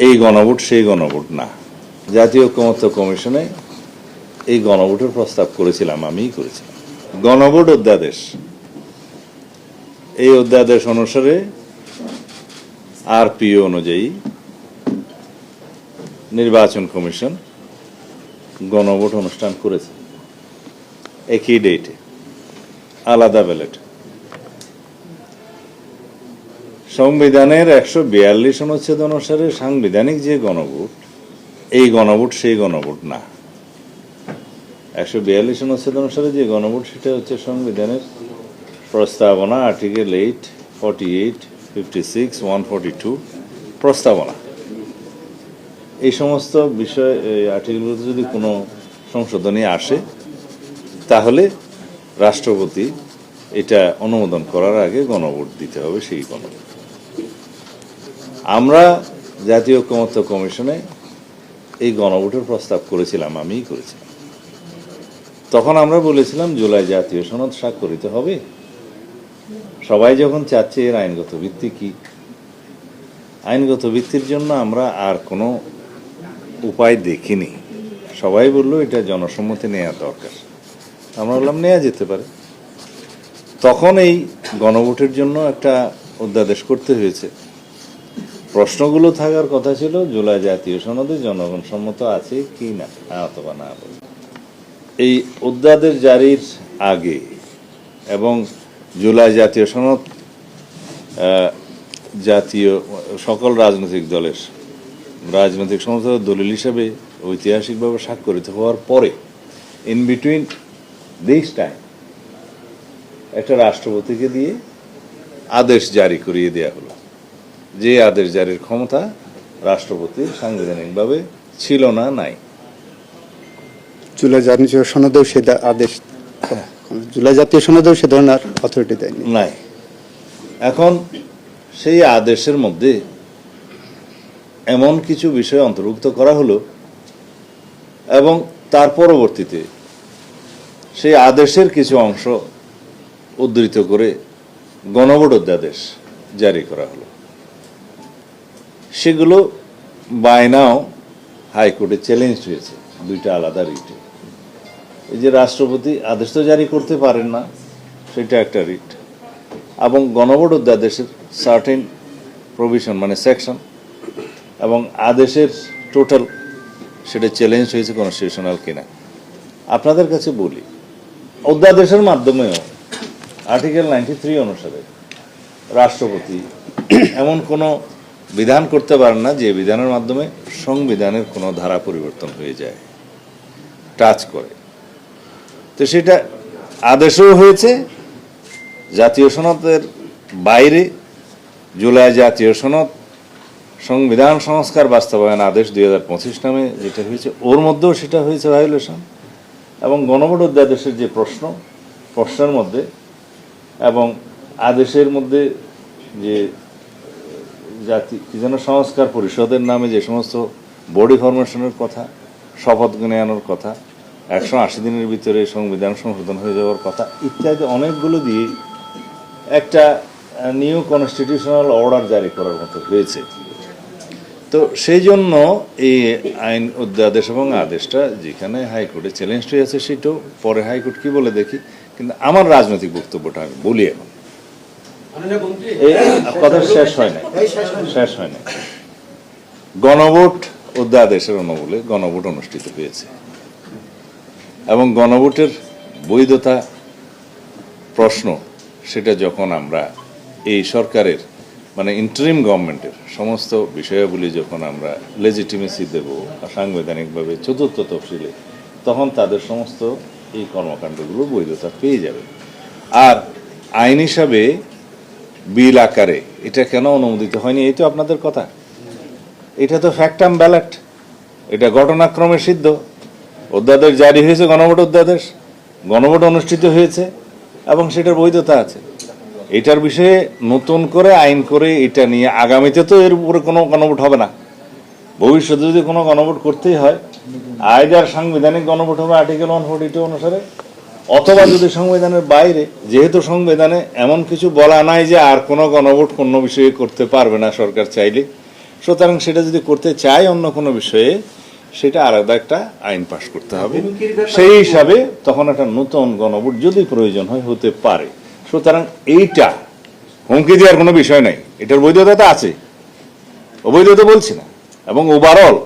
এই গণভোট সেই গণভোট না। জাতীয় ঐকমত্য কমিশনে এই গণভোটের প্রস্তাব করেছিলাম, আমিই করেছিলাম। গণভোট অধ্যাদেশ, এই অধ্যাদেশ অনুসারে আরপিও অনুযায়ী নির্বাচন কমিশন গণভোট অনুষ্ঠান করেছে একই ডেটে, আলাদা ব্যালট। সংবিধানের 142 অনুচ্ছেদ অনুসারে সাংবিধানিক যে গণভোট, এই গণভোট সেই গণভোট না। 142 অনুচ্ছেদ অনুসারে যে গণভোট সেটা হচ্ছে সংবিধানের প্রস্তাবনা, আর্টিকেল 8, 48, 56, 142 প্রস্তাবনা। এই সমস্ত বিষয় আর্টিকেলগুলোতে যদি কোনো সংশোধনী আসে তাহলে রাষ্ট্রপতি এটা অনুমোদন করার আগে গণভোট দিতে হবে, সেই গণভোট। আমরা জাতীয় ঐকমত্য কমিশনে এই গণভোটের প্রস্তাব করেছিলাম, আমিই করেছিলাম। তখন আমরা বলেছিলাম জুলাই জাতীয় সনদ স্বাক্ষরিত হবে। সবাই যখন চাচ্ছে এর আইনগত ভিত্তি কি, আইনগত ভিত্তির জন্য আমরা আর কোনো উপায় দেখিনি। সবাই বললো এটা জনসম্মতি নেওয়া দরকার। আমরা বললাম নেওয়া যেতে পারে। তখন এই গণভোটের জন্য একটা অধ্যাদেশ করতে হয়েছে। প্রশ্নগুলো থাকার কথা ছিল জুলাই জাতীয় সনদে জনগণ সম্মত আছে কি না, অথবা না। এই অধ্যাদেশ জারির আগে এবং জুলাই জাতীয় সনদ জাতীয় সকল রাজনৈতিক দলের রাজনৈতিক সমঝোতার দলিল হিসাবে ঐতিহাসিকভাবে স্বাক্ষরিত হওয়ার পরে, ইন বিটুইন দিস টাইম, একটা রাষ্ট্রপতিকে দিয়ে আদেশ জারি করিয়ে দেওয়া হলো, যে আদেশ জারির ক্ষমতা রাষ্ট্রপতির সাংবিধানিকভাবে ছিল না, নাই। জুলাই জাতীয় সনদেও সে আদেশ, জুলাই জাতীয় সনদেও সে ধরনের অথরিটি দেয়নি, নাই। এখন সেই আদেশের মধ্যে এমন কিছু বিষয় অন্তর্ভুক্ত করা হলো এবং তার পরবর্তীতে সেই আদেশের কিছু অংশ উদ্ধৃত করে গণভোট অধ্যাদেশ জারি করা হলো। সেগুলো বাই নাও হাইকোর্টে চ্যালেঞ্জ হয়েছে দুইটা আলাদা রিটে। এই যে রাষ্ট্রপতি আদেশ তো জারি করতে পারেন না, সেটা একটা রিট, এবং গণভোট অধ্যাদেশের সার্টেন প্রভিশন মানে সেকশন এবং আদেশের টোটাল, সেটা চ্যালেঞ্জ হয়েছে কনস্টিটিউশনাল কিনা। আপনাদের কাছে বলি, অধ্যাদেশের মাধ্যমেও আর্টিকেল 93 অনুসারে রাষ্ট্রপতি এমন কোনো বিধান করতে পারেন না যে বিধানের মাধ্যমে সংবিধানের কোনো ধারা পরিবর্তন হয়ে যায়, টাচ করে। তো সেটা আদেশও হয়েছে। জাতীয় সনদের বাইরে জুলাই জাতীয় সনদ সংবিধান সংস্কার বাস্তবায়ন আদেশ 2025 নামে যেটা হয়েছে, ওর মধ্যেও সেটা হয়েছে ভায়োলেশন। এবং গণভোট অধ্যাদেশের যে প্রশ্নের মধ্যে এবং আদেশের মধ্যে যে কি যেন সংস্কার পরিষদের নামে যে সমস্ত বডি ফরমেশনের কথা, শপথ নেওয়ানোর কথা, 180 দিনের ভিতরে সংবিধান সংশোধন হয়ে যাওয়ার কথা ইত্যাদি অনেকগুলো দিয়ে একটা নিউ কনস্টিটিউশনাল অর্ডার জারি করার মতো হয়েছে। তো সেই জন্য এই আইন অধ্যাদেশ এবং আদেশটা যেখানে হাইকোর্টে চ্যালেঞ্জ হয়েছে, সেটাও পরে হাইকোর্ট কি বলে দেখি। কিন্তু আমার রাজনৈতিক বক্তব্যটা আমি বলি এখন, এই কথা শেষ হয় না। গণভোট অধ্যাদেশের অনুমূলে গণভোট অনুষ্ঠিত হয়েছে এবং গণভোটের বৈধতা প্রশ্ন, সেটা যখন আমরা এই সরকারের মানে ইন্টারিম গভর্নমেন্টের সমস্ত বিষয়াবলী যখন আমরা লেজিটিমেসি দেব সাংবিধানিকভাবে চতুর্থ তফসিলে, তখন তাদের সমস্ত এই কর্মকাণ্ডগুলো বৈধতা পেয়ে যাবে। আর আইন হিসাবে বিল আকারে এটা কেন অনুমোদিত হয়নি, এই তো আপনাদের কথা। এটা তো ফ্যাক্টাম ব্যালট, এটা ঘটনাক্রমে সিদ্ধ। অধ্যাদেশ জারি হয়েছে, গণভোট অধ্যাদেশ, গণভোট অনুষ্ঠিত হয়েছে এবং সেটার বৈধতা আছে। এটার বিষয়ে নতুন করে আইন করে এটা নিয়ে আগামীতে তো এর উপরে কোনো গণভোট হবে না। ভবিষ্যতে যদি কোনো গণভোট করতেই হয়, আইদার সাংবিধানিক গণভোট হবে আর্টিকেল 142 অনুসারে, অথবা যদি সংবিধানের বাইরে, যেহেতু সংবিধানে এমন কিছু বলা নাই যে আর কোনো গণভোট কোনো বিষয়ে করতে পারবে না সরকার চাইলে, সুতরাং সেটা যদি করতে চায় অন্য কোনো বিষয়ে, সেটা আলাদা একটা আইন পাশ করতে হবে। সেই হিসাবে তখন একটা নতুন গণভোট যদি প্রয়োজন হয় হতে পারে। সুতরাং এইটা হুমকি দেওয়ার কোনো বিষয় নাই, এটার বৈধতা তো আছে, অবৈধতা বলছি না। এবং ওভারঅল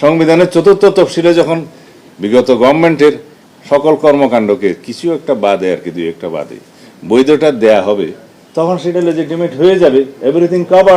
সংবিধানের ৪র্থ তফসিলে যখন বিগত গভর্নমেন্টের সকল কর্মকাণ্ডকে কিছু একটা বাদে আর কি, দুই একটা বাদে বৈধতা দেয়া হবে, তখন সেটা লেজিটিমেট হয়ে যাবে, এভরিথিং কভার।